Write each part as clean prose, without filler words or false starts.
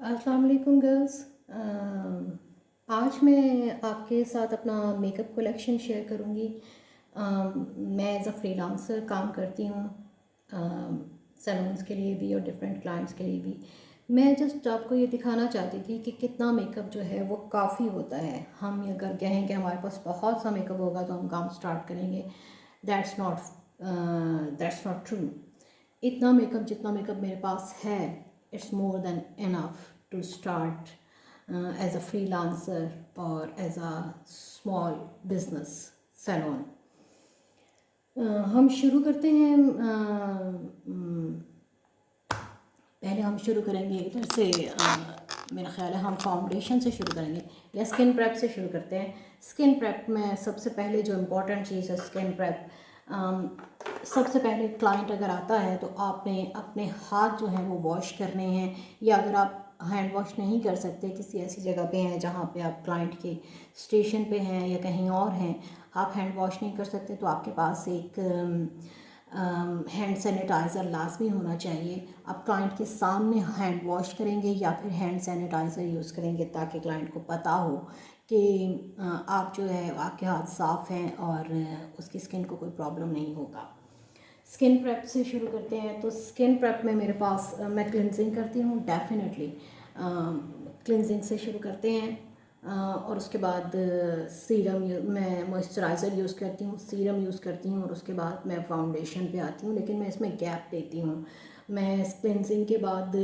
अस्सलाम वालेकुम गर्ल्स। आज मैं आपके साथ अपना मेकअप कलेक्शन शेयर करूँगी। मैं एज़ अ फ्रीलांसर काम करती हूँ सैलून्स के लिए भी और डिफरेंट क्लाइंट्स के लिए भी। मैं जस्ट आपको ये दिखाना चाहती थी कि कितना मेकअप जो है वो काफ़ी होता है। हम ये अगर कहें कि हमारे पास बहुत सा मेकअप होगा तो हम काम स्टार्ट करेंगे, दैट्स नॉट ट्रू। इतना मेकअप जितना मेकअप मेरे पास है, it's more than enough to start as a freelancer और as a small business salon. हम शुरू करते हैं। पहले हम शुरू करेंगे इधर से। मेरा ख्याल है हम फाउंडेशन से शुरू करेंगे या स्किन प्रेप से शुरू करते हैं। स्किन प्रेप में सबसे पहले जो इम्पोर्टेंट चीज़ है स्किन प्रेप। सबसे पहले क्लाइंट अगर आता है तो आपने अपने हाथ जो हैं वो वॉश करने हैं, या अगर आप हैंड वॉश नहीं कर सकते, किसी ऐसी जगह पे हैं जहाँ पे आप क्लाइंट के स्टेशन पे हैं या कहीं और हैं, आप हैंड वॉश नहीं कर सकते, तो आपके पास एक हैंड सैनिटाइज़र लाजमी होना चाहिए। आप क्लाइंट के सामने हैंड वॉश करेंगे या फिर हैंड सैनिटाइज़र यूज़ करेंगे ताकि क्लाइंट को पता हो कि आप जो है आपके हाथ साफ़ हैं और उसकी स्किन को कोई प्रॉब्लम नहीं होगा। स्किन प्रेप से शुरू करते हैं। तो स्किन प्रेप में मेरे पास मैं क्लिनजिंग करती हूँ, डेफिनेटली क्लिनजिंग से शुरू करते हैं। और उसके बाद सीरम मैं मॉइस्चराइज़र यूज़ करती हूँ, सीरम यूज़ करती हूँ और उसके बाद मैं फाउंडेशन पे आती हूँ, लेकिन मैं इसमें गैप देती हूँ। मैं क्लिनजिंग के बाद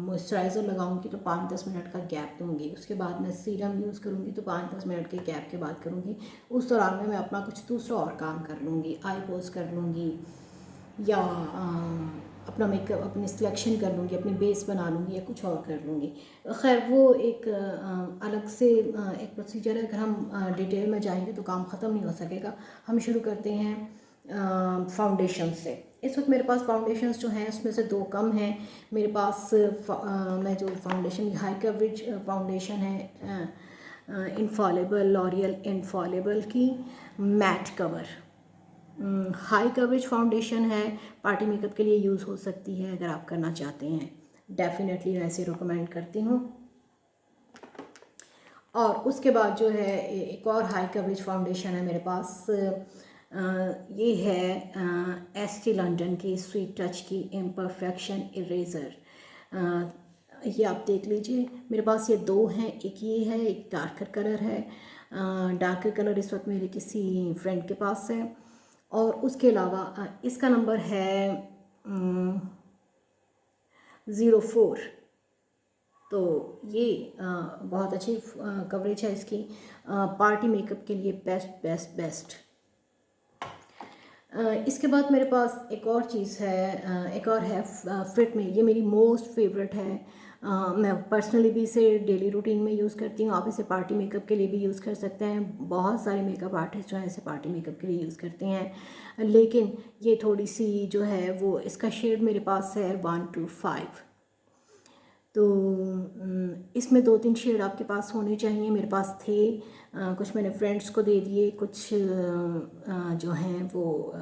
मॉइस्चराइज़र लगाऊंगी तो 5-10 मिनट का गैप दूंगी, उसके बाद मैं सीरम यूज़ करूँगी तो 5-10 मिनट के गैप के बाद करूँगी। उस दौरान में मैं अपना कुछ दूसरा और काम कर लूँगी, आई पोज कर लूँगी या अपना मेकअप अपनी सिलेक्शन कर लूँगी, अपनी बेस बना लूँगी या कुछ और कर लूँगी। खैर वो एक अलग से एक प्रोसीजर है। अगर हम डिटेल में जाएंगे तो काम ख़त्म नहीं हो सकेगा। हम शुरू करते हैं फाउंडेशन से। इस वक्त मेरे पास फाउंडेशंस जो हैं उसमें से दो कम हैं मेरे पास। मैं जो फाउंडेशन हाई कवरेज फाउंडेशन है इनफॉलेबल, लॉरियल इनफॉलेबल की matte cover high coverage foundation है, पार्टी मेकअप के लिए यूज़ हो सकती है। अगर आप करना चाहते हैं डेफिनेटली मैं इसे रिकमेंड करती हूँ। और उसके बाद जो है एक और हाई कवरेज फाउंडेशन है मेरे पास। ये है एस्टी लंडन की स्वीट टच की इम्परफेक्शन इरेज़र। ये आप देख लीजिए, मेरे पास ये दो हैं, एक ये है, एक डार्कर कलर है। डार्कर कलर इस वक्त मेरे किसी फ्रेंड के पास है। और उसके अलावा इसका नंबर है 04। तो ये बहुत अच्छी कवरेज है इसकी, पार्टी मेकअप के लिए बेस्ट बेस्ट बेस्ट। इसके बाद मेरे पास एक और चीज़ है, एक और है फिट में। ये मेरी मोस्ट फेवरेट है। मैं पर्सनली भी इसे डेली रूटीन में यूज़ करती हूँ। आप इसे पार्टी मेकअप के लिए भी यूज़ कर सकते हैं। बहुत सारे मेकअप आर्टिस्ट जो हैं इसे पार्टी मेकअप के लिए यूज़ करते हैं, लेकिन ये थोड़ी सी जो है वो इसका शेड मेरे पास है 125। तो इसमें 2-3 शेड आपके पास होने चाहिए। मेरे पास थे, कुछ मैंने फ्रेंड्स को दे दिए, कुछ जो हैं वो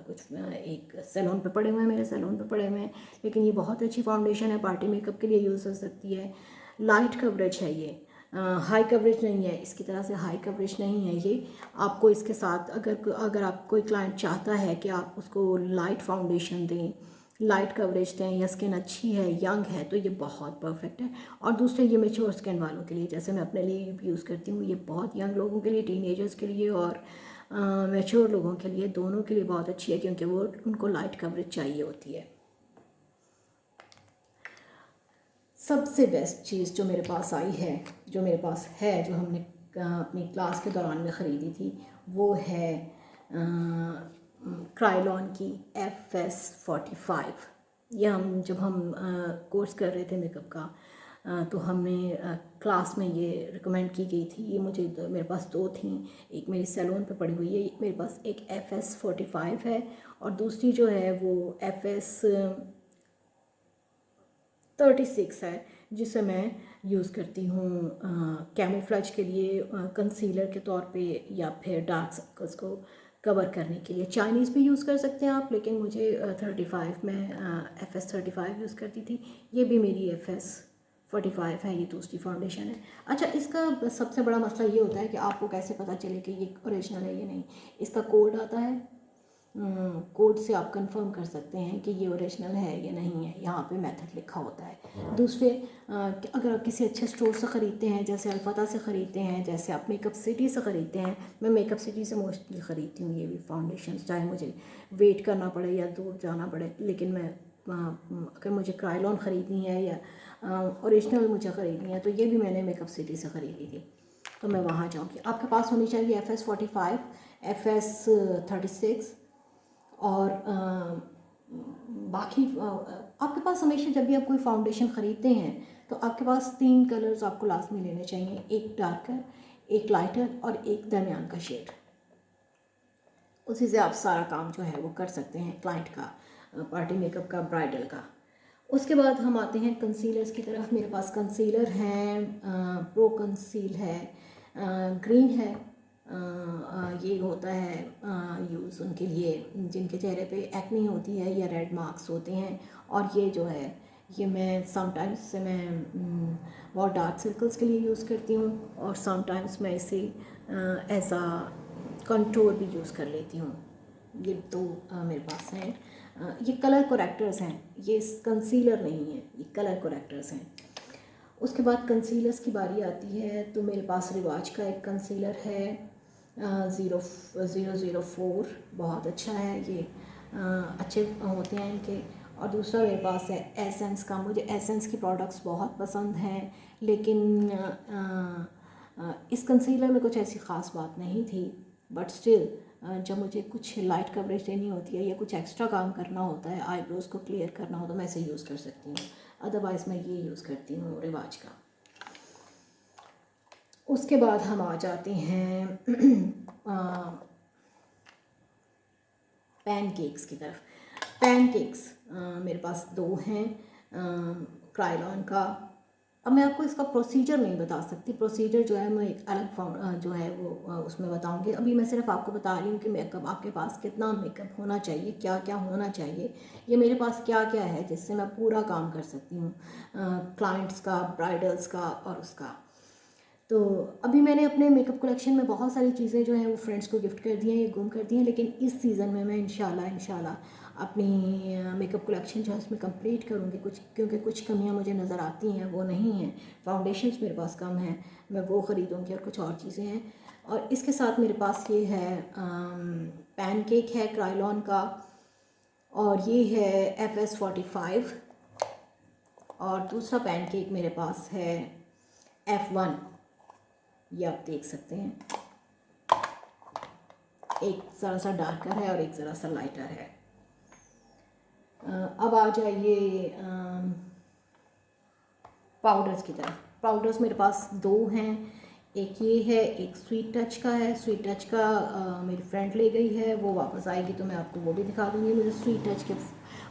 कुछ एक सैलून पे पड़े हुए हैं, मेरे सैलून पे पड़े हुए हैं। लेकिन ये बहुत अच्छी फाउंडेशन है, पार्टी मेकअप के लिए यूज़ हो सकती है। लाइट कवरेज है ये, हाई कवरेज नहीं है, इसकी तरह से हाई कवरेज नहीं है ये। आपको इसके साथ अगर आप कोई क्लाइंट चाहता है कि आप उसको लाइट फाउंडेशन दें, लाइट कवरेज दें या स्किन अच्छी है, यंग है, तो ये बहुत परफेक्ट है। और दूसरे ये मेच्योर स्किन वालों के लिए, जैसे मैं अपने लिए यूज़ करती हूँ, ये बहुत यंग लोगों के लिए, टीनेजर्स के लिए और मेच्योर लोगों के लिए, दोनों के लिए बहुत अच्छी है, क्योंकि वो उनको लाइट कवरेज चाहिए होती है। सबसे बेस्ट चीज़ जो मेरे पास आई है, जो मेरे पास है, जो हमने अपनी क्लास के दौरान में ख़रीदी थी, वो है क्राइलॉन की FS45। ये हम जब हम कोर्स कर रहे थे मेकअप का, तो हमने क्लास में ये रिकमेंड की गई थी। ये मुझे मेरे पास दो थी, एक मेरी सैलून पे पड़ी हुई है, मेरे पास एक FS45 है और दूसरी जो है वो FS36 है, जिसे मैं यूज़ करती हूँ कैमोफ्लेज के लिए, कंसीलर के तौर पे, या फिर डार्क सर्कल्स को कवर करने के लिए। चाइनीज़ भी यूज़ कर सकते हैं आप, लेकिन मुझे 35 में FS35 यूज़ करती थी। ये भी मेरी FS 45 है, ये दूसरी फाउंडेशन है। अच्छा, इसका सबसे बड़ा मसला ये होता है कि आपको कैसे पता चले कि ये ओरिजिनल है या नहीं। इसका कोड आता है, कोड से आप कंफर्म कर सकते हैं कि ये ओरिजिनल है या नहीं है, यहाँ पे मेथड लिखा होता है। दूसरे अगर आप किसी अच्छे स्टोर से ख़रीदते हैं, जैसे अल्फाता से ख़रीदते हैं, जैसे आप मेकअप सिटी से ख़रीदते हैं, मैं मेकअप सिटी से मोस्टली ख़रीदती हूँ ये भी फाउंडेशन, चाहे मुझे वेट करना पड़े या दूर जाना पड़े। लेकिन मैं अगर मुझे क्रायलॉन ख़रीदनी है या ओरिजिनल मुझे ख़रीदनी है तो ये भी मैंने मेकअप सिटी से ख़रीदी थी, तो मैं वहाँ जाऊँगी। आपके पास होनी चाहिए FS 45, FS 36 और बाकी आपके पास हमेशा जब भी आप कोई फाउंडेशन ख़रीदते हैं तो आपके पास 3 कलर्स आपको लाजमी लेने चाहिए, एक डार्कर, एक लाइटर और एक दरमियान का शेड। उसी से आप सारा काम जो है वो कर सकते हैं, क्लाइंट का, पार्टी मेकअप का, ब्राइडल का। उसके बाद हम आते हैं कंसीलर्स की तरफ। मेरे पास कंसीलर हैं, प्रो कंसील है, ग्रीन है, ये होता है यूज़ उनके लिए जिनके चेहरे पे एक्नी होती है या रेड मार्क्स होते हैं। और ये जो है ये मैं समटाइम्स से मैं बहुत डार्क सर्कल्स के लिए यूज़ करती हूँ और समटाइम्स मैं इसे एज आ कंटूर भी यूज़ कर लेती हूँ। ये दो मेरे पास हैं। ये कलर कोरेक्टर्स हैं, ये कंसीलर नहीं है, ये कलर कोरेक्टर्स हैं। उसके बाद कंसीलर्स की बारी आती है तो मेरे पास रिवाज का एक कंसीलर है 004, बहुत अच्छा है ये, अच्छे होते हैं इनके। और दूसरा मेरे पास है एसेंस का। मुझे एसेंस की प्रोडक्ट्स बहुत पसंद हैं, लेकिन इस कंसीलर में कुछ ऐसी ख़ास बात नहीं थी, बट स्टिल जब मुझे कुछ लाइट कवरेज देनी होती है या कुछ एक्स्ट्रा काम करना होता है, आईब्रोज़ को क्लियर करना हो, तो मैं इसे यूज़ कर सकती हूँ। अदरवाइज़ मैं ये यूज़ करती हूँ रिवाज का। उसके बाद हम आ जाते हैं पैनकेक्स की तरफ। पैनकेक्स मेरे पास 2 हैं क्रायलॉन का। अब मैं आपको इसका प्रोसीजर नहीं बता सकती, प्रोसीजर जो है मैं एक अलग जो है वो उसमें बताऊंगी। अभी मैं सिर्फ आपको बता रही हूँ कि मेकअप आपके पास कितना मेकअप होना चाहिए, क्या क्या होना चाहिए, ये मेरे पास क्या क्या है जिससे मैं पूरा काम कर सकती हूँ क्लाइंट्स का, ब्राइडल्स का और उसका। तो अभी मैंने अपने मेकअप कलेक्शन में बहुत सारी चीज़ें जो हैं वो फ्रेंड्स को गिफ्ट कर दी हैं या गुम कर दी हैं, लेकिन इस सीज़न में मैं इंशाल्लाह अपनी मेकअप कलेक्शन जो है उसमें कंप्लीट करूँगी कुछ, क्योंकि कुछ कमियां मुझे नज़र आती हैं, वो नहीं हैं। फाउंडेशंस मेरे पास कम हैं, मैं वो ख़रीदूँगी और कुछ और चीज़ें हैं। और इसके साथ मेरे पास ये है पैनकेक है क्रायलॉन का, और ये है FS 45, और दूसरा पैनकेक मेरे पास है F1, ये आप देख सकते हैं। एक ज़रा सा डार्कर है और एक ज़रा सा लाइटर है। अब आ जाइए पाउडर्स की तरफ। पाउडर्स मेरे पास 2 हैं, एक ये है, एक स्वीट टच का है। स्वीट टच का मेरी फ्रेंड ले गई है, वो वापस आएगी तो मैं आपको वो भी दिखा दूँगी। मुझे स्वीट टच के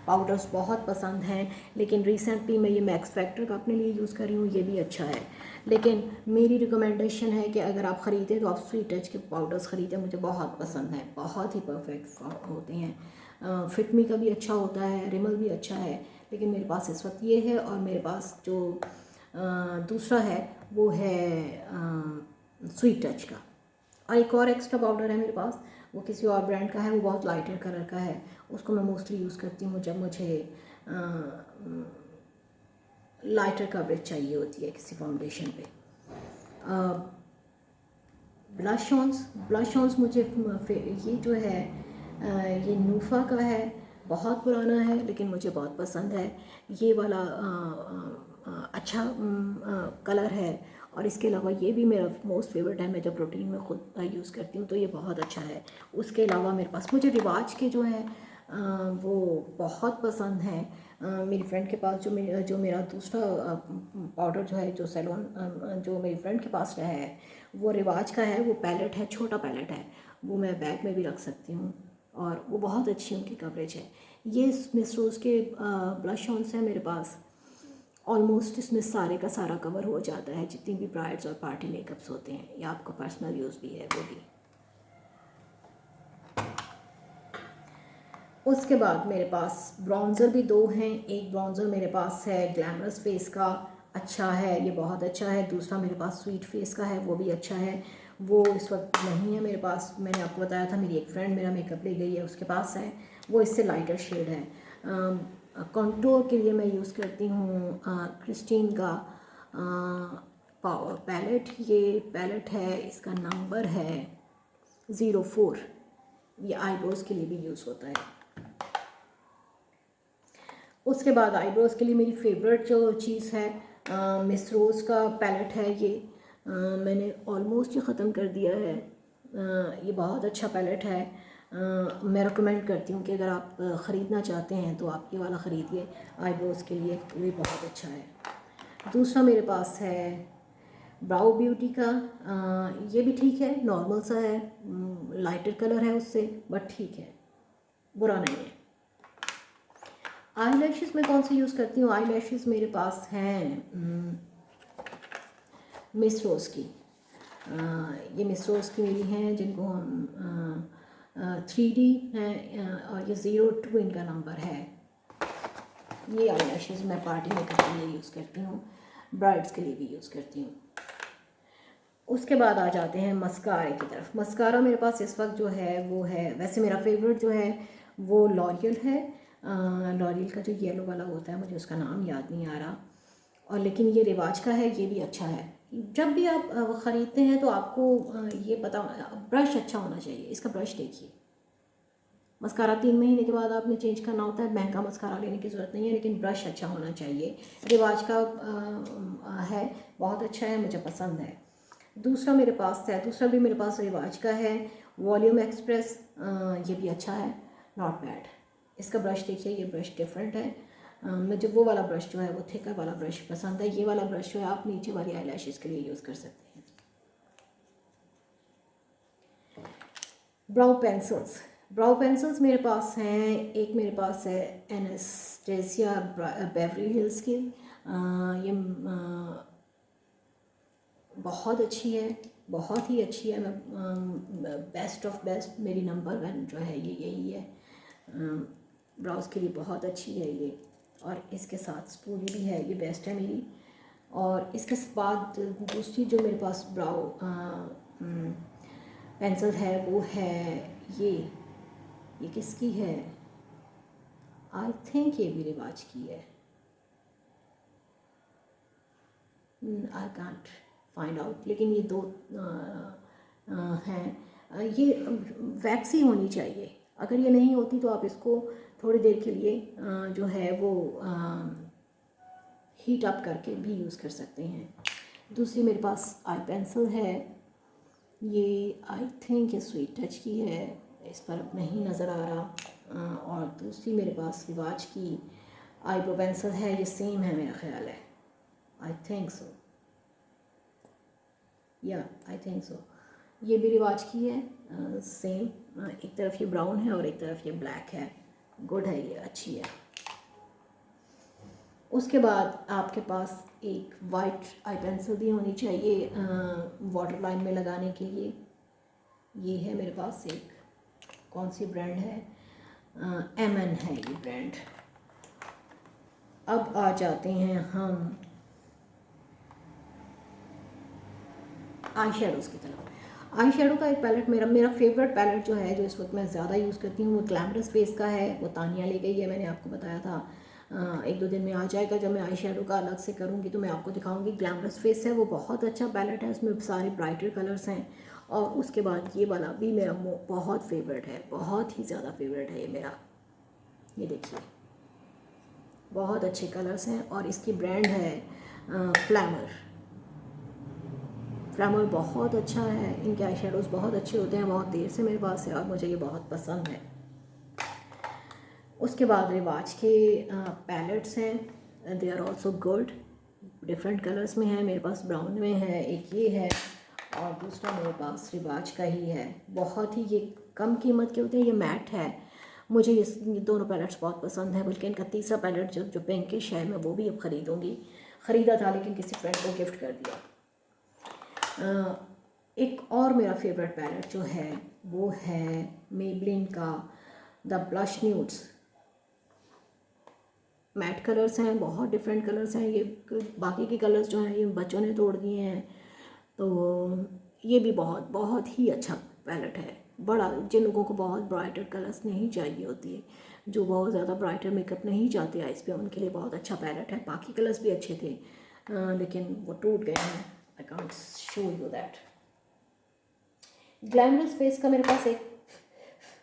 पाउडर्स बहुत पसंद हैं, लेकिन रिसेंटली मैं ये मैक्स फैक्टर का अपने लिए यूज़ कर रही हूँ, ये भी अच्छा है। लेकिन मेरी रिकमेंडेशन है कि अगर आप ख़रीदें तो आप स्वीट टच के पाउडर्स ख़रीदें, मुझे बहुत पसंद है, बहुत ही परफेक्ट होते हैं। फिटमी का भी अच्छा होता है, रिमल भी अच्छा है, लेकिन मेरे पास इस वक्त ये है। और मेरे पास जो दूसरा है वो है स्वीट टच का। और एक और एक्स्ट्रा पाउडर है मेरे पास, वो किसी और ब्रांड का है, वो बहुत लाइटर कलर का है। उसको मैं मोस्टली यूज़ करती हूँ जब मुझे लाइटर कवरेज चाहिए होती है किसी फाउंडेशन पे। ब्लश ऑन्स मुझे ये जो है ये नूफा का है, बहुत पुराना है लेकिन मुझे बहुत पसंद है। ये वाला अच्छा कलर है। और इसके अलावा ये भी मेरा मोस्ट फेवरेट है, मैं जब रूटीन में ख़ुद यूज़ करती हूँ तो ये बहुत अच्छा है। उसके अलावा मेरे पास मुझे रिवाज के जो है वो बहुत पसंद हैं। मेरी फ्रेंड के पास जो मेरा दूसरा पाउडर जो है, जो सैलून जो मेरी फ्रेंड के पास है, वो रिवाज का है। वो पैलेट है, छोटा पैलेट है, वो मैं बैग में भी रख सकती हूँ और वो बहुत अच्छी उनकी कवरेज है। ये मिस रोज़ के ब्लश ऑन्स हैं मेरे पास। ऑलमोस्ट इसमें सारे का सारा कवर हो जाता है, जितनी भी ब्राइड्स और पार्टी मेकअप्स होते हैं, या आपका पर्सनल यूज़ भी है वो भी। उसके बाद मेरे पास ब्राउज़र भी 2 हैं। एक ब्राउज़र मेरे पास है ग्लैमरस फेस का, अच्छा है, ये बहुत अच्छा है। दूसरा मेरे पास स्वीट फेस का है, वो भी अच्छा है। वो इस वक्त नहीं है मेरे पास, मैंने आपको बताया था मेरी एक फ्रेंड मेरा मेकअप ले गई है, उसके पास है। वो इससे लाइटर शेड है। कंटूर के लिए मैं यूज़ करती हूँ क्रिस्टीन का पावर पैलेट। ये पैलेट है, इसका नंबर है 04। ये आईब्रोज़ के लिए भी यूज़ होता है। उसके बाद आईब्रोज़ के लिए मेरी फेवरेट जो चीज़ है मिस रोज़ का पैलेट है। ये मैंने ऑलमोस्ट ही ख़त्म कर दिया है। ये बहुत अच्छा पैलेट है। मैं रिकमेंड करती हूँ कि अगर आप ख़रीदना चाहते हैं तो आप ये वाला ख़रीदिए आईब्रोज़ के लिए, ये बहुत अच्छा है। दूसरा मेरे पास है ब्राउ ब्यूटी का। ये भी ठीक है, नॉर्मल सा है, लाइटर कलर है उससे, बट ठीक है, बुरा नहीं है। आई लैशेज़ मैं कौन सी यूज़ करती हूँ? आई लैशेज़ मेरे पास हैं मिस रोज़ की। ये मिस रोज़ की मेरी हैं, जिनको हम 3D हैं, और ये 02 इनका नंबर है। ये आई लैशेज़ मैं पार्टी मेकअप के लिए यूज़ करती हूँ, ब्राइड्स के लिए भी यूज़ करती हूँ। उसके बाद आ जाते हैं मस्कारे की तरफ। मस्कारा मेरे पास इस वक्त जो है वो है, वैसे मेरा फेवरेट जो है वो लॉरियल है। लॉरियल का जो येलो वाला होता है, मुझे उसका नाम याद नहीं आ रहा, और लेकिन ये रिवाज का है, ये भी अच्छा है। जब भी आप ख़रीदते हैं तो आपको ये पता, ब्रश अच्छा होना चाहिए। इसका ब्रश देखिए, मस्कारा 3 महीने के बाद आपने चेंज करना होता है, महंगा मस्कारा लेने की ज़रूरत नहीं है, लेकिन ब्रश अच्छा होना चाहिए। रिवाज का है, बहुत अच्छा है, मुझे पसंद है। दूसरा मेरे पास है, दूसरा भी मेरे पास रिवाज का है, वॉल्यूम एक्सप्रेस। ये भी अच्छा है, नॉट बैड। इसका ब्रश देखिए, ये ब्रश डिफरेंट है। मुझे वो वाला ब्रश जो है वो थिकर वाला ब्रश पसंद है। ये वाला ब्रश जो है आप नीचे वाली आई लैशेज़ के लिए यूज़ कर सकते हैं। ब्राउ पेंसिल्स, ब्राउ पेंसिल्स मेरे पास हैं। एक मेरे पास है एनास्टेसिया बेवरी हिल्स की। ये बहुत अच्छी है, बहुत ही अच्छी है। मैं बेस्ट ऑफ बेस्ट, मेरी नंबर 1 जो है ये यही है। ब्राउज़ के लिए बहुत अच्छी है ये, और इसके साथ स्पूली भी है, ये बेस्ट है मेरी। और इसके बाद दूसरी जो मेरे पास ब्राउ पेंसिल है वो है ये किसकी है? आई थिंक ये भी रिवाज की है। आई कांट फाइंड आउट, लेकिन ये दो हैं। ये वैक्सी होनी चाहिए। अगर ये नहीं होती तो आप इसको थोड़ी देर के लिए जो है वो हीट अप करके भी यूज़ कर सकते हैं। दूसरी मेरे पास आई पेंसिल है, ये आई थिंक ये स्वीट टच की है, इस पर अब नहीं नज़र आ रहा। और दूसरी मेरे पास रिवाज की आईब्रो पेंसिल है, ये सेम है मेरा ख्याल है, आई थिंक सो, या आई थिंक सो। ये भी रिवाज की है, सेम। एक तरफ ये ब्राउन है और एक तरफ ये ब्लैक है। गुड है, ये अच्छी है। उसके बाद आपके पास एक वाइट आई पेंसिल भी होनी चाहिए वाटर लाइन में लगाने के लिए। ये है मेरे पास एक, कौन सी ब्रांड है? MN है ये ब्रांड। अब आ जाते हैं हम आई शेडोज़ की तरफ। आई शेडो का एक पैलेट, मेरा फेवरेट पैलेट जो है, जो इस वक्त मैं ज़्यादा यूज़ करती हूँ, वो ग्लैमरस फेस का है। वो तानिया ले गई है, मैंने आपको बताया था। 1-2 दिन में आ जाएगा। जब मैं आई शेडो का अलग से करूँगी तो मैं आपको दिखाऊंगी। ग्लैमरस फेस है, वो बहुत अच्छा पैलेट है, उसमें सारे ब्राइटर कलर्स हैं। और उसके बाद ये वाला भी मेरा बहुत फेवरेट है, बहुत ही ज़्यादा फेवरेट है ये मेरा। ये देखिए, बहुत अच्छे कलर्स हैं, और इसकी ब्रांड है फ्लैमर। फ्लैमर बहुत अच्छा है, इनके आई शेडोज़ बहुत अच्छे होते हैं। बहुत देर से मेरे पास है और मुझे ये बहुत पसंद है। उसके बाद रिवाज के पैलेट्स हैं, they are also good. Different colours में है, मेरे पास ब्राउन में है, एक ये है, और दूसरा मेरे पास रिवाज का ही है। बहुत ही ये कम कीमत के होते हैं, ये मैट है। मुझे ये दोनों पैलेट्स बहुत पसंद है। बल्कि इनका तीसरा पैलेट जो पिंकिश है, मैं वो भी अब ख़रीदूँगी। ख़रीदा था लेकिन किसी फ्रेंड को गिफ्ट कर दिया। एक और मेरा फेवरेट पैलेट जो है वो है मेबलिन का the blush nudes. Matte colours हैं, बहुत डिफरेंट कलर्स हैं। ये बाकी के कलर्स जो हैं ये बच्चों ने तोड़ दिए हैं, तो ये भी बहुत बहुत ही अच्छा पैलेट है। बड़ा, जिन लोगों को बहुत ब्राइटर कलर्स नहीं चाहिए होती है, जो बहुत ज़्यादा ब्राइटर मेकअप नहीं चाहते आइज़ पे, उनके लिए बहुत अच्छा पैलेट है। बाकी कलर्स भी अच्छे थे लेकिन वो टूट गए हैं। I can't show you that. Glamorous face का मेरे पास एक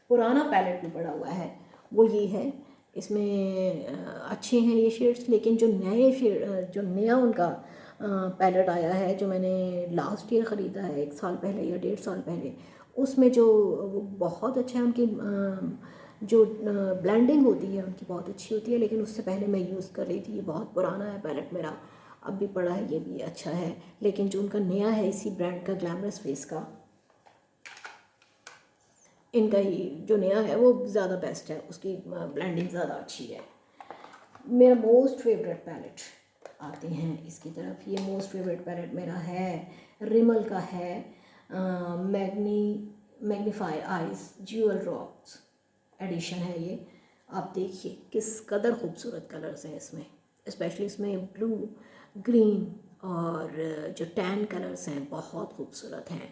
पुराना पैलेट भी पड़ा हुआ है, वो ये है। इसमें अच्छे हैं ये शेड्स, लेकिन जो नए शेड, जो नया उनका पैलेट आया है, जो मैंने लास्ट ईयर ख़रीदा है, 1 साल पहले या 1.5 साल पहले, उसमें जो वो बहुत अच्छा है। उनकी जो ब्लेंडिंग होती है उनकी बहुत अच्छी होती है, लेकिन उससे पहले मैं यूज़ कर रही थी। ये बहुत पुराना है पैलेट मेरा, अब भी पड़ा है, ये भी अच्छा है। लेकिन जो उनका नया है इसी ब्रांड का, ग्लैमरस फेस का, इनका ही जो नया है वो ज़्यादा बेस्ट है, उसकी ब्लेंडिंग ज़्यादा अच्छी है। मेरा मोस्ट फेवरेट पैलेट आते हैं इसकी तरफ। ये मोस्ट फेवरेट पैलेट मेरा है, रिमल का है, magnify eyes jewel rocks addition है ये। आप देखिए किस कदर खूबसूरत कलर्स हैं इसमें, स्पेशली इसमें ब्लू, ग्रीन और जो टैन कलर्स हैं बहुत खूबसूरत हैं।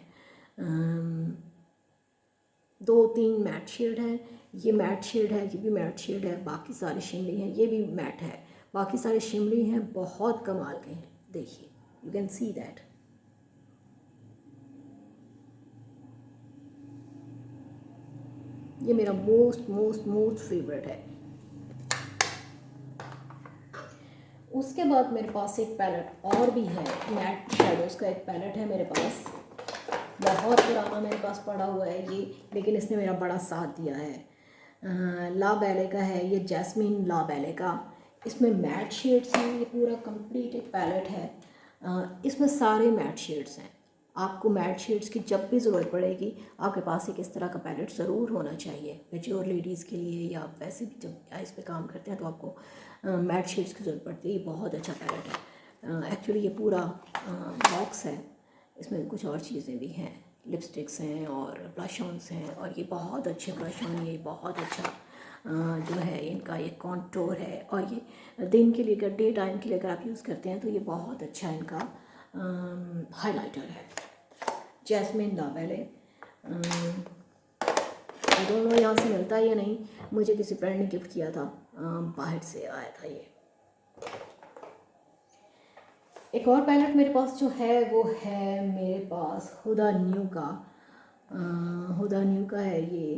2-3 मैट शेड हैं, ये मैट शेड है, ये भी मैट शेड है, बाकी सारे शिमरी हैं, ये भी मैट है, बाकी सारे शिमरी हैं, बहुत कमाल के हैं। देखिए, यू कैन सी दैट। ये मेरा मोस्ट मोस्ट मोस्ट फेवरेट है। उसके बाद मेरे पास एक पैलेट और भी है, मैट शेडोज़ का एक पैलेट है मेरे पास, बहुत पुराना मेरे पास पड़ा हुआ है ये, लेकिन इसने मेरा बड़ा साथ दिया है। ला बैले का है ये, जैस्मिन ला बैले का। इसमें मैट शेड्स हैं, ये पूरा कंप्लीट एक पैलेट है। इसमें सारे मैट शेड्स हैं। आपको मैट शेड्स की जब भी ज़रूरत पड़ेगी, आपके पास एक इस तरह का पैलेट ज़रूर होना चाहिए, मैच्योर लेडीज़ के लिए, या वैसे भी जब आइज़ पे काम करते हैं तो आपको मैट शेड्स की ज़रूरत पड़ती है। ये बहुत अच्छा पैलेट है। एक्चुअली ये पूरा बॉक्स है, इसमें कुछ और चीज़ें भी हैं, लिपस्टिक्स हैं और ब्लश ऑन्स हैं, और ये बहुत अच्छे ब्लश ऑन, ये बहुत अच्छा जो है इनका ये कॉन्टोर है। और ये दिन के लिए, अगर डे टाइम के लिए अगर आप यूज़ करते हैं तो ये बहुत अच्छा इनका हाइलाइटर है, Jasmine La Belle. I don't know यहाँ से मिलता है या नहीं, मुझे किसी फ्रेंड ने गिफ्ट किया था, बाहर से आया था ये। एक और पैलेट मेरे पास जो है वो है मेरे पास हुदा न्यू का, हुदा न्यू का है ये,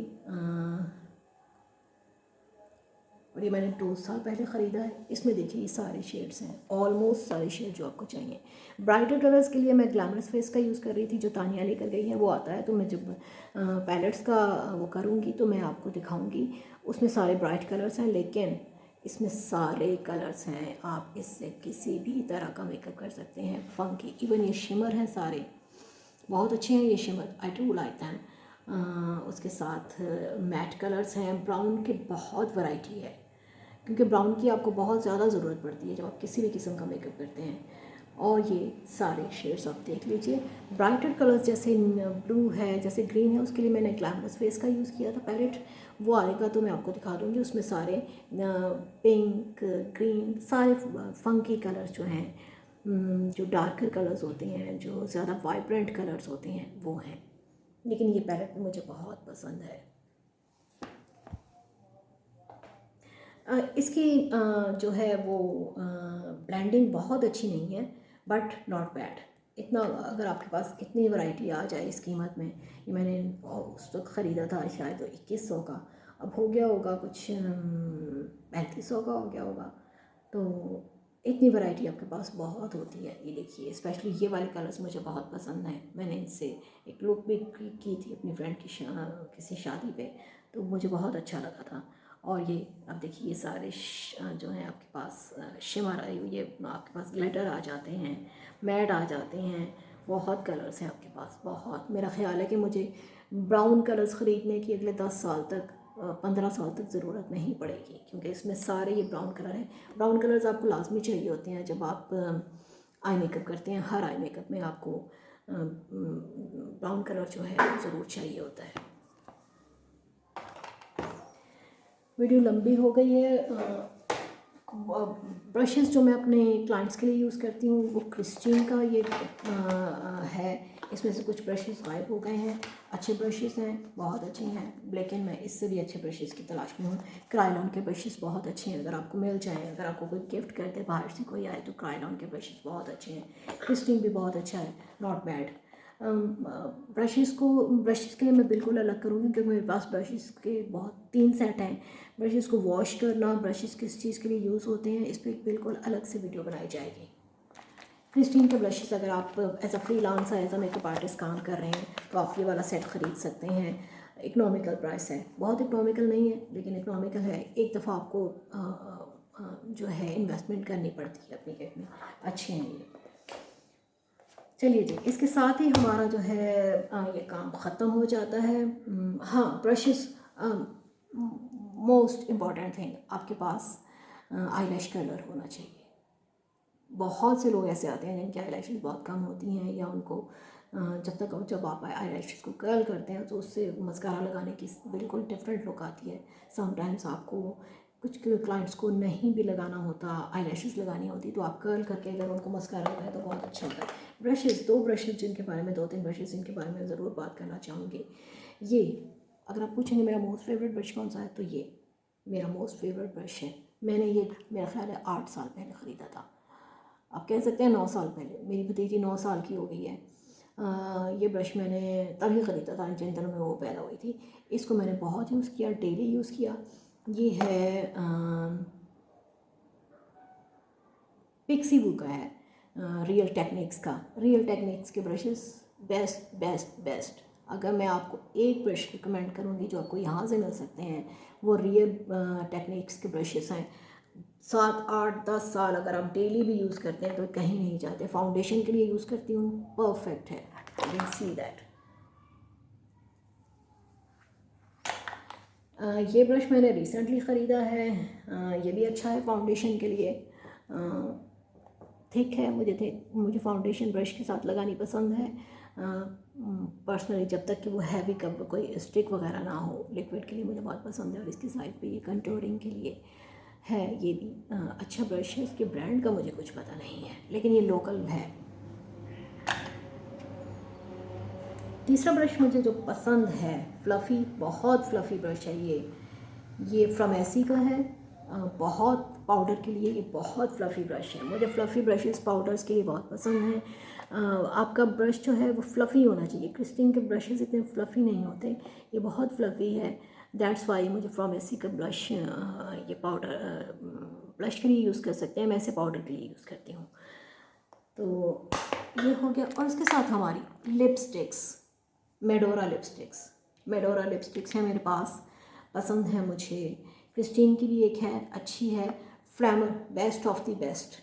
और ये मैंने 2 साल पहले ख़रीदा है। इसमें देखिए ये सारे शेड्स हैं, ऑलमोस्ट सारे शेड जो आपको चाहिए। ब्राइटर कलर्स के लिए मैं ग्लैमरस फेस का यूज़ कर रही थी, जो तानिया लेकर गई है वो आता है, तो मैं जब पैलेट्स का वो करूँगी तो मैं आपको दिखाऊँगी। उसमें सारे ब्राइट कलर्स हैं, लेकिन इसमें सारे कलर्स हैं, आप इससे किसी भी तरह का मेकअप कर सकते हैं, फंकी। इवन ये शिमर हैं सारे, बहुत अच्छे हैं ये shimmer, I do like them. उसके साथ मैट कलर्स हैं, ब्राउन की बहुत वैरायटी है, क्योंकि ब्राउन की आपको बहुत ज़्यादा ज़रूरत पड़ती है जब आप किसी भी किस्म का मेकअप करते हैं। और ये सारे शेड्स आप देख लीजिए। ब्राइटर कलर्स जैसे ब्लू है, जैसे ग्रीन है, उसके लिए मैंने ग्लैमरस फेस का यूज़ किया था पैलेट, वो आएगा तो मैं आपको दिखा दूँगी। उसमें सारे पिंक, ग्रीन, सारे फंकी कलर्स जो हैं, जो डार्कर कलर्स होते हैं, जो ज़्यादा वाइब्रेंट कलर्स होते हैं, वो हैं। लेकिन ये पैलेट मुझे बहुत पसंद है। इसकी जो है वो ब्लेंडिंग बहुत अच्छी नहीं है, बट नॉट बैड। इतना अगर आपके पास इतनी वैरायटी आ जाए इस कीमत में, ये मैंने उस वक्त ख़रीदा था शायद 2100 का, अब हो गया होगा कुछ 3500 का हो गया होगा। तो इतनी वैरायटी आपके पास बहुत होती है। ये देखिए, स्पेशली ये वाले कलर्स मुझे बहुत पसंद हैं। मैंने इनसे एक लुक भी की थी अपनी फ्रेंड की किसी शादी पे, तो मुझे बहुत अच्छा लगा था। और ये अब देखिए, ये सारे जो हैं आपके पास शिमर आई हुई, ये आपके पास ग्लिटर आ जाते हैं, मैट आ जाते हैं, बहुत कलर्स हैं आपके पास, बहुत। मेरा ख्याल है कि मुझे ब्राउन कलर्स ख़रीदने की अगले 10 साल तक, 15 साल तक ज़रूरत नहीं पड़ेगी, क्योंकि इसमें सारे ये ब्राउन कलर हैं। ब्राउन कलर्स आपको लाजमी चाहिए होते हैं जब आप आई मेकअप करते हैं। हर आई मेकअप में आपको ब्राउन कलर जो है ज़रूर चाहिए होता है। वीडियो लंबी हो गई है, ब्रशेस जो मैं अपने क्लाइंट्स के लिए यूज़ करती हूँ वो क्रिस्टीन का ये है। इसमें से कुछ ब्रशेस गायब हो गए हैं। अच्छे ब्रशेस हैं, बहुत अच्छे हैं, लेकिन मैं इससे भी अच्छे ब्रशेस की तलाश में हूँ। क्रायलॉन के ब्रशेस बहुत अच्छे हैं, अगर आपको मिल जाए, अगर आपको कोई गिफ्ट कर दे बाहर से कोई आए तो क्रायलॉन के ब्रशेस बहुत अच्छे हैं। क्रिस्टीन भी बहुत अच्छा है, नॉट बैड। ब्रशेस के लिए मैं बिल्कुल अलग करूँगी क्योंकि मेरे पास ब्रशेस के बहुत 3 सेट हैं। ब्रशेस को वॉश करना, ब्रशेस किस चीज़ के लिए यूज़ होते हैं, इस पर एक बिल्कुल अलग से वीडियो बनाई जाएगी। क्रिस्टीन के ब्रशेस अगर आप as a freelancer, as a makeup artist काम कर रहे हैं तो आप ये वाला सेट ख़रीद सकते हैं। इकोनॉमिकल प्राइस है, बहुत इकोनॉमिकल नहीं है लेकिन इकोनॉमिकल है। एक दफ़ा आपको जो है इन्वेस्टमेंट करनी पड़ती है अपनी किट में। अच्छे हैं ये। चलिए जी, इसके साथ ही हमारा जो है ये काम ख़त्म हो जाता है। हाँ, ब्रशेस मोस्ट इम्पॉर्टेंट थिंग, आपके पास आईलैश कलर होना चाहिए। बहुत से लोग ऐसे आते हैं जिनकी आईलैशेस बहुत कम होती हैं, या उनको जब आप आईलैशेस को कर्ल करते हैं तो उससे मस्कारा लगाने की बिल्कुल डिफरेंट लुक आती है। समटाइम्स आपको कुछ क्लाइंट्स को नहीं भी लगाना होता, आईलैशेस लगानी होती, तो आप कर्ल करके अगर उनको मस्कारा लगाए तो बहुत अच्छा होता है। ब्रशेस, 2 ब्रशेस जिनके बारे में 2-3 ब्रशेस जिनके बारे में ज़रूर बात करना चाहूँगी। ये अगर आप पूछेंगे मेरा मोस्ट फेवरेट ब्रश कौन सा है, तो ये मेरा मोस्ट फेवरेट ब्रश है। मैंने ये मेरा ख्याल है 8 साल पहले ख़रीदा था। आप कह सकते हैं 9 साल पहले। मेरी भतीजी 9 साल की हो गई है। ये ब्रश मैंने तभी ख़रीदा था जिन दिनों में वो पैदा हुई थी। इसको मैंने बहुत यूज़ किया, डेली यूज़ किया। ये है पिक्सीबू का है, रियल टेक्निक्स का। रियल टेक्निक्स के ब्रशेस बेस्ट बेस्ट बेस्ट। अगर मैं आपको एक ब्रश रिकमेंड करूँगी जो आपको यहाँ से मिल सकते हैं, वो रियल टेक्निक्स के ब्रशेस हैं। 7, 8, 10 साल अगर आप डेली भी यूज़ करते हैं तो कहीं नहीं जाते। फाउंडेशन के लिए यूज़ करती हूँ, परफेक्ट है। You can see that. ये ब्रश मैंने रिसेंटली ख़रीदा है। ये भी अच्छा है फाउंडेशन के लिए। थिक है, मुझे फाउंडेशन ब्रश के साथ लगानी पसंद है पर्सनली, जब तक कि वो हैवी कब कोई स्टिक वगैरह ना हो। लिक्विड के लिए मुझे बहुत पसंद है। और इसकी साइड पे ये कंटूरिंग के लिए है। ये भी अच्छा ब्रश है। इसके ब्रांड का मुझे कुछ पता नहीं है लेकिन ये लोकल है। तीसरा ब्रश मुझे जो पसंद है, फ्लफ़ी, बहुत फ्लफ़ी ब्रश है ये फ्रॉम एसी का है। बहुत पाउडर के लिए ये बहुत फ्लफ़ी ब्रश है। मुझे फ्लफ़ी ब्रशेस पाउडर्स के लिए बहुत पसंद हैं। आपका ब्रश जो है वो फ्लफ़ी होना चाहिए। क्रिस्टीन के ब्रशेस इतने फ्लफ़ी नहीं होते, ये बहुत फ्लफ़ी है। दैट्स वाई मुझे फ्रॉम एसी का ब्रश, ये पाउडर ब्रश के लिए यूज़ कर सकते हैं, मैं इसे पाउडर के लिए यूज़ करती हूँ। तो ये हो गया। और इसके साथ हमारी लिपस्टिक्स, मेडोरा लिपस्टिक्स हैं मेरे पास, पसंद है मुझे। क्रिस्टीन की भी एक है, अच्छी है, फ्लैमर, बेस्ट ऑफ द बेस्ट।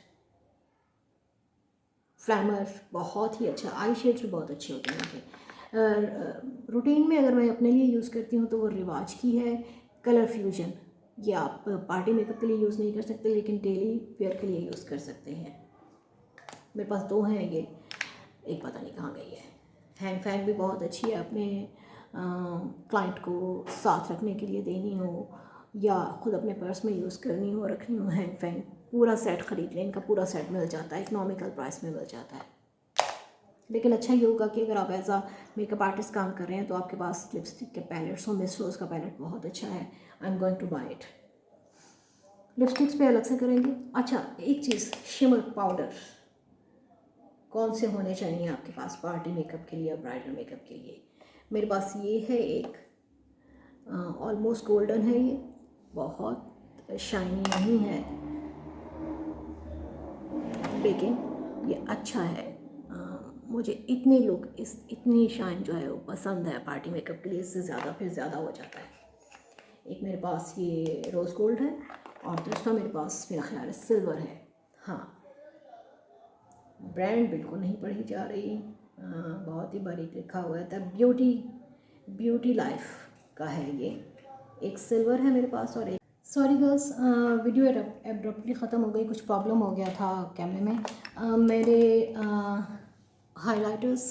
फ्लैमर बहुत ही अच्छा, आई शेड्स भी बहुत अच्छे होते हैं उनके। रूटीन में अगर मैं अपने लिए यूज़ करती हूँ तो वो रिवाज की है, कलर फ्यूजन। ये आप पार्टी मेकअप के लिए यूज़ नहीं कर सकते लेकिन डेली वेयर के लिए यूज़ कर सकते हैं। मेरे पास 2 हैं ये, एक पता नहीं कहाँ गई है। हैंग फैंग भी बहुत अच्छी है, अपने क्लाइंट को साथ रखने के लिए देनी हो या ख़ुद अपने पर्स में यूज़ करनी हो, रखनी हो। हैंग फैंग पूरा सेट ख़रीद लें, इनका पूरा सेट मिल जाता है, इकोनॉमिकल प्राइस में मिल जाता है। लेकिन अच्छा ये होगा कि अगर आप एज आ मेकअप आर्टिस्ट काम कर रहे हैं तो आपके पास लिपस्टिक के पैलेट्स हो। मिस रोज़ का पैलेट बहुत अच्छा है, I am going to buy it. Lipsticks पे अलग से करेंगे। अच्छा, एक चीज़, शिमर पाउडर कौन से होने चाहिए आपके पास पार्टी मेकअप के लिए या ब्राइडल मेकअप के लिए। मेरे पास ये है एक, ऑलमोस्ट गोल्डन है ये, बहुत शाइनी नहीं है लेकिन ये अच्छा है। मुझे इतनी लुक, इतनी शाइन जो है वो पसंद है पार्टी मेकअप के लिए, इससे ज़्यादा फिर ज़्यादा हो जाता है। एक मेरे पास ये रोज़ गोल्ड है और दूसरा मेरे पास मेरा ख्याल है सिल्वर है। हाँ, ब्रांड बिल्कुल नहीं पढ़ी जा रही, बहुत ही बारीक लिखा हुआ है। ब्यूटी लाइफ का है ये। एक सिल्वर है मेरे पास और एक, सॉरी गर्ल्स, वीडियो एब्रप्टली ख़त्म हो गई, कुछ प्रॉब्लम हो गया था कैमरे में। मेरे हाइलाइटर्स,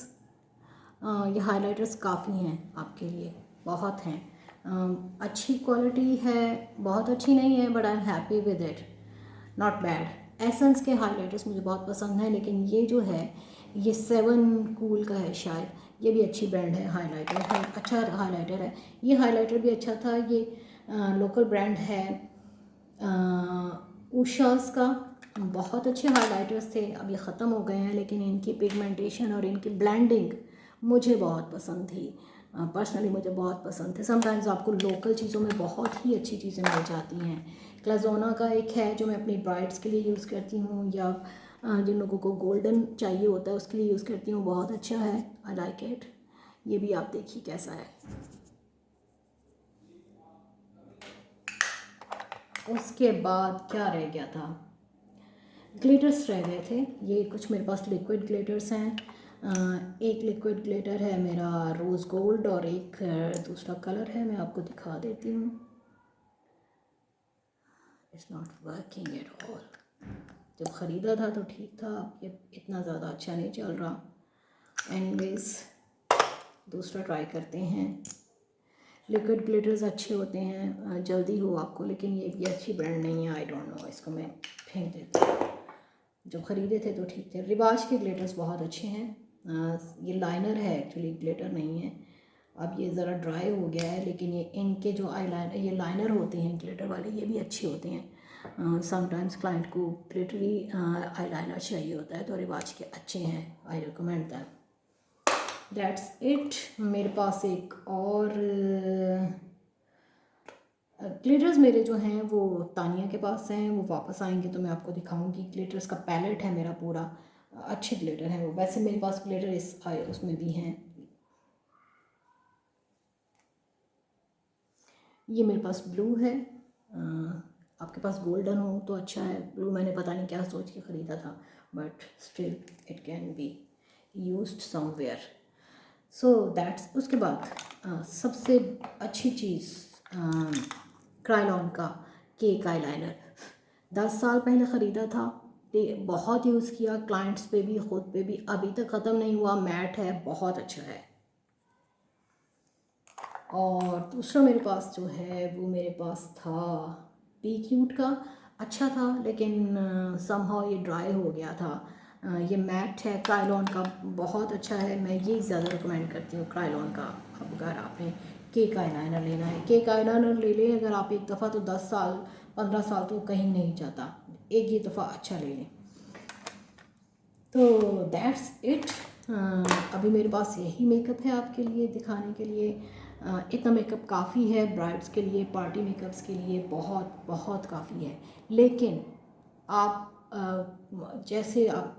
ये हाइलाइटर्स काफ़ी हैं आपके लिए, बहुत हैं। अच्छी क्वालिटी है, बहुत अच्छी नहीं है but I am happy with it. Not bad. Essence के हाइलाइटर्स मुझे बहुत पसंद है, लेकिन ये जो है ये 7 कूल का है शायद, ये भी अच्छी ब्रांड है, हाइलाइटर है, अच्छा हाइलाइटर है। ये हाइलाइटर भी अच्छा था, ये लोकल ब्रांड है उषास का। बहुत अच्छे हाइलाइटर्स थे, अब ये ख़त्म हो गए हैं, लेकिन इनकी पिगमेंटेशन और इनकी ब्लेंडिंग मुझे बहुत पसंद थी। पर्सनली मुझे बहुत पसंद थे। समटाइम्स आपको लोकल चीज़ों में बहुत ही अच्छी चीज़ें मिल जाती हैं। क्लाज़ोना का एक है जो मैं अपनी ब्राइड्स के लिए यूज़ करती हूँ, या जिन लोगों को गोल्डन चाहिए होता है उसके लिए यूज़ करती हूँ, बहुत अच्छा है, आई लाइक इट। ये भी आप देखिए कैसा है। उसके बाद क्या रह गया था, ग्लिटर्स रह गए थे। ये कुछ मेरे पास लिक्विड ग्लिटर्स हैं। एक लिक्विड ग्लिटर है मेरा रोज़ गोल्ड, और एक दूसरा कलर है, मैं आपको दिखा देती हूँ। It's not working at all. जब ख़रीदा था तो ठीक था, ये इतना ज़्यादा अच्छा नहीं चल रहा। एनीवेज दूसरा ट्राई करते हैं। लिक्विड ग्लिटर्स अच्छे होते हैं, जल्दी हो आपको, लेकिन ये भी अच्छी ब्रांड नहीं है। आई डोंट नो, इसको मैं फेंक देती हूँ। जो ख़रीदे थे तो ठीक थे। रिवाज के ग्लिटर्स बहुत अच्छे हैं। ये लाइनर है एक्चुअली, ग्लिटर नहीं है। अब ये ज़रा ड्राई हो गया है, लेकिन ये इनके जो आई लाइनर, ये लाइनर होते हैं ग्लिटर वाले, ये भी अच्छे होते हैं। समटाइम्स क्लाइंट को ग्लिटरी आई लाइनर चाहिए होता है, तो रिवाज के अच्छे हैं, I recommend them. That's it. मेरे पास एक और ग्लिटर्स मेरे जो हैं वो तानिया के पास हैं, वो वापस आएंगे तो मैं आपको दिखाऊंगी। ग्लिटर्स का पैलेट है मेरा पूरा, अच्छे ग्लिटर हैं वो। वैसे मेरे पास ग्लिटर इस उसमें भी हैं। ये मेरे पास ब्लू है। आपके पास गोल्डन हो तो अच्छा है। ब्लू मैंने पता नहीं क्या सोच के ख़रीदा था, but still it can be used somewhere. So that's. उसके बाद सबसे अच्छी चीज़ क्रायलॉन का केक आईलाइनर। 10 साल पहले ख़रीदा था, बहुत यूज़ किया, क्लाइंट्स पे भी, ख़ुद पे भी, अभी तक ख़त्म नहीं हुआ, मैट है, बहुत अच्छा है। और दूसरा मेरे पास जो है वो मेरे पास था पी क्यूट का, अच्छा था, लेकिन समहाउ ये ड्राई हो गया था। ये मैट है, क्रायलॉन का, बहुत अच्छा है, मैं ये ज़्यादा रिकमेंड करती हूँ क्रायलॉन का। अब अगर आपने केक आईलाइनर लेना है, केक आईलाइनर ले लें अगर आप एक दफ़ा, तो 10 साल 15 साल तो कहीं नहीं जाता, एक ही दफ़ा अच्छा ले लें। तो दैट्स इट। अभी मेरे पास यही मेकअप है आपके लिए दिखाने के लिए। इतना मेकअप काफ़ी है ब्राइड्स के लिए, पार्टी मेकअप्स के लिए, बहुत बहुत काफ़ी है। लेकिन आप जैसे आप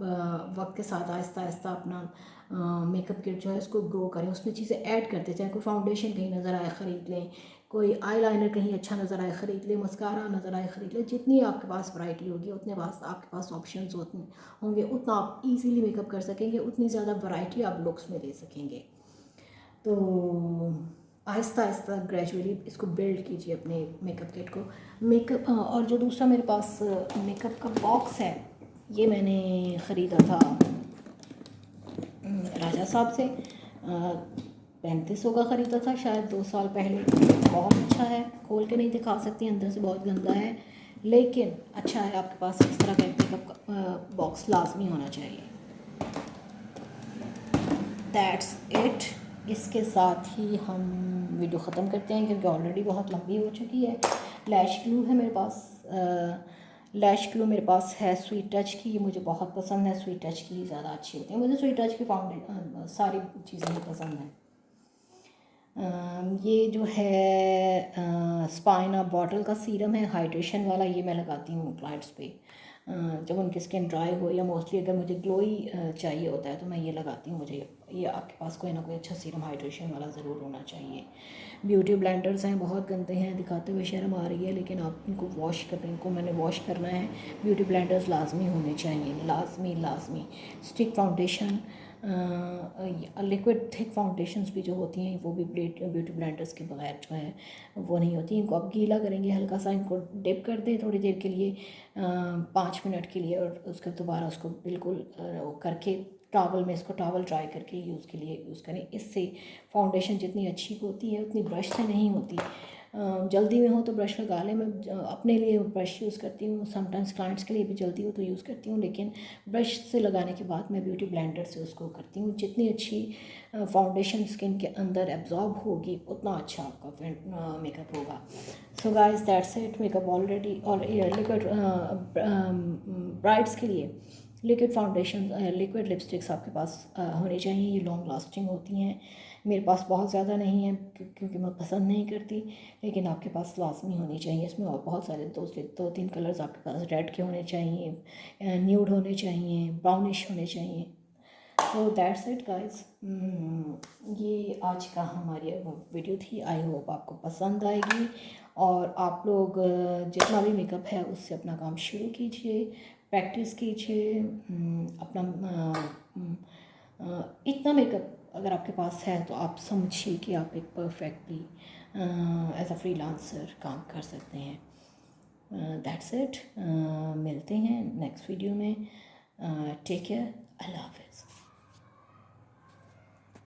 वक्त के साथ आहिस्ता आहिस्ता अपना मेकअप किट जो है उसको ग्रो करें, उसमें चीज़ें ऐड करते जाएँ। कोई फाउंडेशन कहीं नज़र आए ख़रीद लें, कोई आईलाइनर कहीं अच्छा नज़र आए ख़रीद लें, मस्कारा नज़र आए ख़रीद लें। जितनी आपके पास वैरायटी होगी, उतने पास आपके पास ऑप्शंस होंगे, उतना आप इजीली मेकअप कर सकेंगे, उतनी ज़्यादा वैरायटी आप लुक्स में दे सकेंगे। तो आहिस्ता आहिस्ता ग्रेजुअली इसको बिल्ड कीजिए अपने मेकअप किट को। मेकअप और जो दूसरा मेरे पास मेकअप का बॉक्स है, ये मैंने ख़रीदा था राजा साहब से। 3500 का ख़रीदा था शायद 2 साल पहले। बहुत अच्छा है, खोल के नहीं दिखा सकती, अंदर से बहुत गंदा है, लेकिन अच्छा है। आपके पास इस तरह का मेकअप का बॉक्स लाजमी होना चाहिए। That's it. इसके साथ ही हम वीडियो ख़त्म करते हैं, क्योंकि ऑलरेडी बहुत लंबी हो चुकी है। लैश ग्लू है मेरे पास। लैश ग्लू मेरे पास है स्वीट टच की, ये मुझे बहुत पसंद है। स्वीट टच की ज़्यादा अच्छी होती है, मुझे स्वीट टच की सारी चीज़ें ही पसंद हैं। ये जो है स्पाइना बॉटल का सीरम है, हाइड्रेशन वाला, ये मैं लगाती हूँ क्लाइंट्स पे जब उनकी स्किन ड्राई हो, या मोस्टली अगर मुझे ग्लोई चाहिए होता है तो मैं ये लगाती हूँ। मुझे ये आपके पास कोई ना कोई अच्छा सीरम हाइड्रेशन वाला ज़रूर होना चाहिए। ब्यूटी ब्लेंडर्स हैं, बहुत गंदे हैं, दिखाते हुए शर्म आ रही है, लेकिन आप इनको वॉश कर, इनको मैंने वॉश करना है। ब्यूटी ब्लेंडर्स लाजमी होने चाहिए, लाजमी लाजमी। Stick foundation, liquid thick foundations भी जो होती हैं वो भी ब्यूटी ब्लेंडर्स के बगैर जो है वो नहीं होती। इनको आप गीला करेंगे, हल्का सा इनको डिप कर दें थोड़ी देर के लिए, 5 मिनट के लिए, और उसके दोबारा उसको बिल्कुल करके टॉवल में, इसको टॉवल ड्राई करके यूज़ के लिए यूज़ करें। इससे फाउंडेशन जितनी अच्छी होती है उतनी ब्रश से नहीं होती। जल्दी में हो तो ब्रश लगा लें। मैं अपने लिए ब्रश यूज़ करती हूँ, समटाइम्स क्लाइंट्स के लिए भी जल्दी हो तो यूज़ करती हूँ, लेकिन ब्रश से लगाने के बाद मैं ब्यूटी ब्लेंडर से उसको करती हूँ। जितनी अच्छी फाउंडेशन स्किन के अंदर एब्जॉर्ब होगी उतना अच्छा आपका मेकअप होगा। So guys that's it, makeup already. और लिक्विड ब्राइड्स के लिए लिक्विड फाउंडेशन, लिक्विड लिपस्टिक्स आपके पास होनी चाहिए। ये लॉन्ग लास्टिंग होती हैं। मेरे पास बहुत ज़्यादा नहीं है क्योंकि मैं पसंद नहीं करती, लेकिन आपके पास लाजमी होनी चाहिए। इसमें और बहुत सारे दो तीन कलर्स आपके पास रेड के होने चाहिए, न्यूड होने चाहिए, ब्राउनिश होने चाहिए। तो दैट्स इट गाइस, ये आज का हमारी वीडियो थी। आई होप आपको पसंद आएगी और आप लोग जितना भी मेकअप है उससे अपना काम शुरू कीजिए, प्रैक्टिस कीजिए। इतना मेकअप अगर आपके पास है तो आप समझिए कि आप एक परफेक्टली एज अ फ्रीलांसर काम कर सकते हैं। दैट्स इट, मिलते हैं नेक्स्ट वीडियो में। टेक केयर, अल्लाह हाफ़िज़।